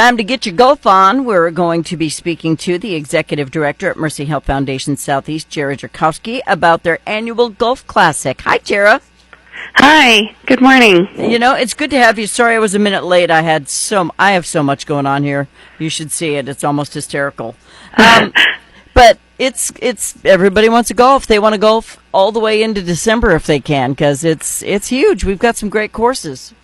Time to get your golf on. We're going to be speaking to the executive director at Mercy Health Foundation Southeast, Jara Jerkowski, about their annual golf classic. Hi, Jara. Hi. Good morning. You know, it's good to have you. Sorry I was a minute late. I have so much going on here. You should see it. It's almost hysterical. But it's everybody wants to golf. They want to golf all the way into December if they can, because it's huge. We've got some great courses.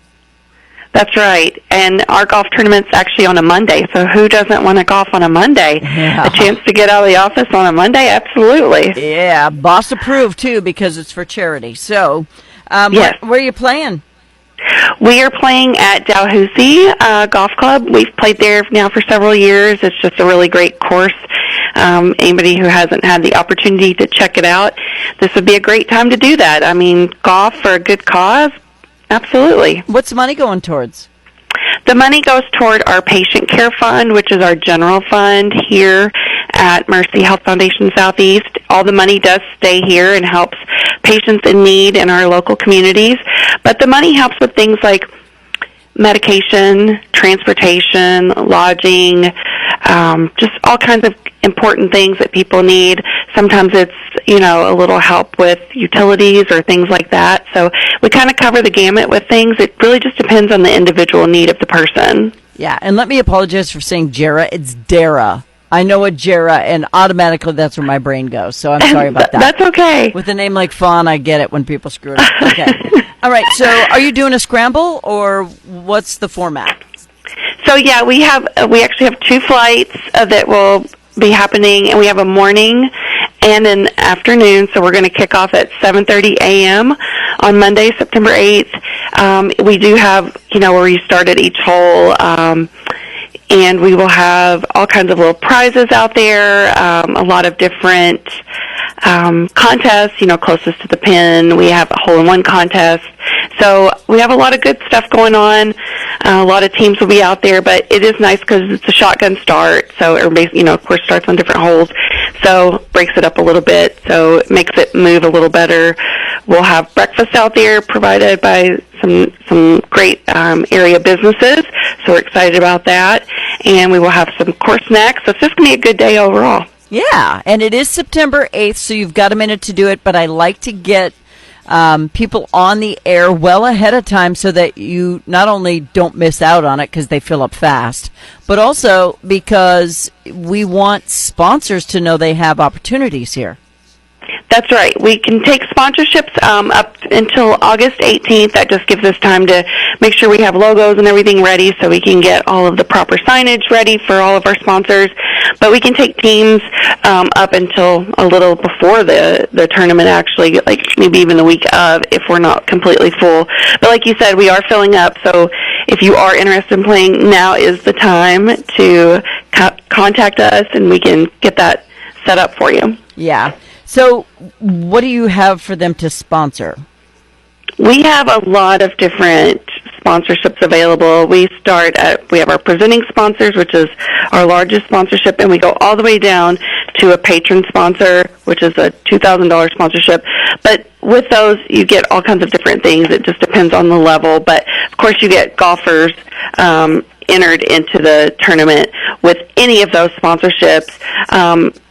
That's right. And our golf tournament's actually on a Monday, so who doesn't want to golf on a Monday? Yeah. A chance to get out of the office on a Monday? Absolutely. Yeah, boss approved, too, because it's for charity. So, yes. where are you playing? We are playing at Dalhousie Golf Club. We've played there now for several years. It's just a really great course. Anybody who hasn't had the opportunity to check it out, this would be a great time to do that. I mean, golf for a good cause. Absolutely. What's the money going towards? The money goes toward our patient care fund, which is our general fund here at Mercy Health Foundation Southeast. All the money does stay here and helps patients in need in our local communities. But the money helps with things like medication, transportation, lodging, just all kinds of important things that people need. Sometimes it's, a little help with utilities or things like that. So we kind of cover the gamut with things. It really just depends on the individual need of the person. Yeah, and let me apologize for saying Jara. It's Dara. I know a Jara, and automatically that's where my brain goes. So I'm sorry about that. That's okay. With a name like Fawn, I get it when people screw it up. Okay. All right, so are you doing a scramble, or what's the format? So, yeah, we actually have two flights that will be happening, and we have a morning and an afternoon. So we're going to kick off at 7:30 a.m. on Monday, September 8th. We do have, where you start at each hole, and we will have all kinds of little prizes out there, a lot of different contests, closest to the pin. We have a hole-in-one contest. So we have a lot of good stuff going on. A lot of teams will be out there, but it is nice because it's a shotgun start. So everybody, of course, starts on different holes. So breaks it up a little bit. So it makes it move a little better. We'll have breakfast out there provided by some great area businesses. So we're excited about that. And we will have some course snacks. So it's just going to be a good day overall. Yeah, and it is September 8th, so you've got a minute to do it, but I like to get people on the air well ahead of time so that you not only don't miss out on it because they fill up fast, but also because we want sponsors to know they have opportunities here. That's right. We can take sponsorships up until August 18th. That just gives us time to make sure we have logos and everything ready so we can get all of the proper signage ready for all of our sponsors. But we can take teams up until a little before the tournament, actually, like maybe even the week of if we're not completely full. But like you said, we are filling up. So if you are interested in playing, now is the time to contact us and we can get that set up for you. Yeah. So what do you have for them to sponsor? We have a lot of different sponsorships available. We have our presenting sponsors, which is our largest sponsorship, and we go all the way down to a patron sponsor, which is a $2,000 sponsorship. But with those, you get all kinds of different things. It just depends on the level. But, of course, you get golfers entered into the tournament with any of those sponsorships.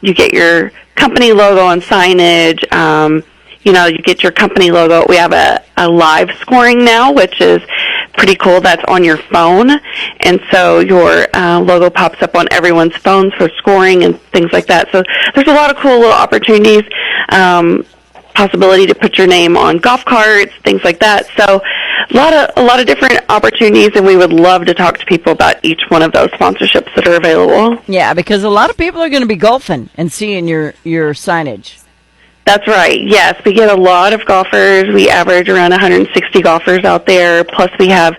You get your company logo and signage. You get your company logo. We have a live scoring now, which is pretty cool. That's on your phone. And so your logo pops up on everyone's phones for scoring and things like that. So there's a lot of cool little opportunities, possibility to put your name on golf carts, things like that. So a lot of different opportunities, and we would love to talk to people about each one of those sponsorships that are available. Yeah, because a lot of people are going to be golfing and seeing your signage. That's right. Yes, we get a lot of golfers. We average around 160 golfers out there. Plus, we have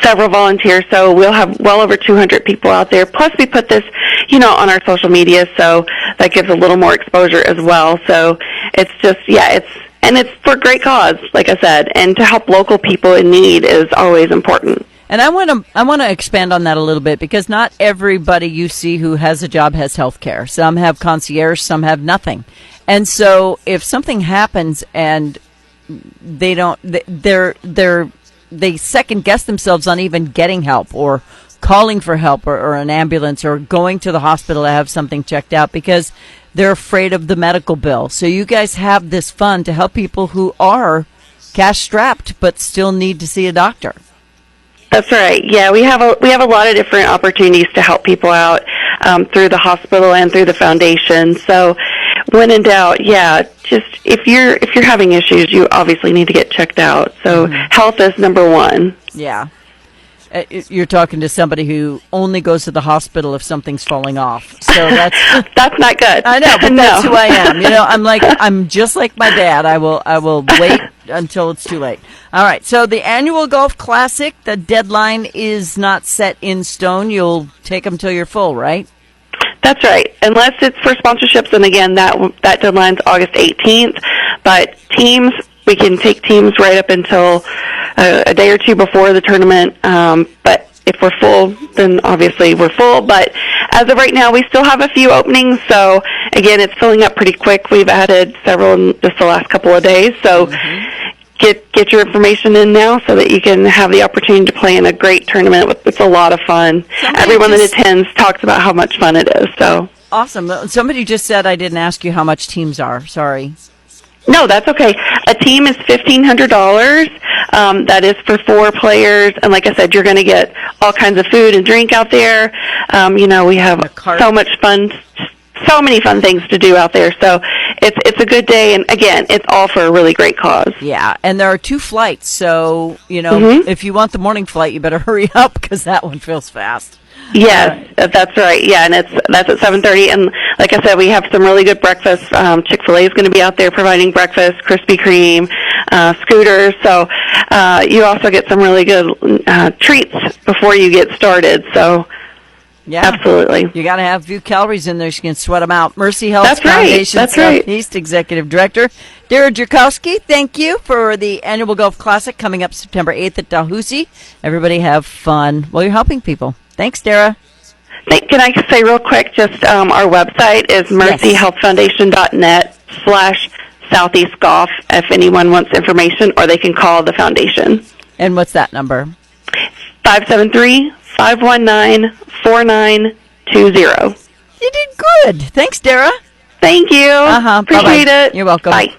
several volunteers, so we'll have well over 200 people out there. Plus, we put this, on our social media, so that gives a little more exposure as well. So it's just, it's for a great cause, like I said, and to help local people in need is always important. And I want to expand on that a little bit because not everybody you see who has a job has health care. Some have concierge, some have nothing. And so if something happens and they don't, they second guess themselves on even getting help or calling for help or an ambulance or going to the hospital to have something checked out because they're afraid of the medical bill. So you guys have this fund to help people who are cash strapped but still need to see a doctor. That's right. Yeah, we have a lot of different opportunities to help people out through the hospital and through the foundation. So, when in doubt, yeah, just if you're having issues, you obviously need to get checked out. So, health is number one. Yeah. You're talking to somebody who only goes to the hospital if something's falling off. So that's that's not good. I know, but that's who I am. I'm just like my dad. I will wait until it's too late. All right. So the annual Golf Classic, the deadline is not set in stone. You'll take them till you're full, right? That's right. Unless it's for sponsorships, and again, that deadline's August 18th. But teams, we can take teams right up until a day or two before the tournament. But if we're full, then obviously we're full. But as of right now, we still have a few openings. So again, it's filling up pretty quick. We've added several in just the last couple of days. So get your information in now so that you can have the opportunity to play in a great tournament. It's a lot of fun. Everyone that attends talks about how much fun it is. So awesome. Somebody just said I didn't ask you how much teams are. Sorry. No, that's okay. A team is $1,500. That is for 4 players, and like I said, you're going to get all kinds of food and drink out there. We have so much fun, so many fun things to do out there. So it's a good day, and again, it's all for a really great cause. Yeah, and there are 2 flights, so if you want the morning flight, you better hurry up because that one fills fast. Yes, that's right. Yeah, and that's at 7:30. And like I said, we have some really good breakfast. Chick-fil-A is going to be out there providing breakfast, Krispy Kreme, scooters. So you also get some really good treats before you get started. So yeah, absolutely, you got to have a few calories in there so you can sweat them out. Mercy Health that's Foundation right. That's right. Southeast Executive Director Dara Jerkowski. Thank you for the annual Golf Classic coming up September 8th at Dalhousie. Everybody have fun while you're helping people. Thanks, Dara. Can I say real quick, just our website is mercyhealthfoundation.net/Southeast Golf if anyone wants information, or they can call the foundation. And what's that number? 573-519-4920. You did good. Thanks, Dara. Thank you. Appreciate it. You're welcome. Bye.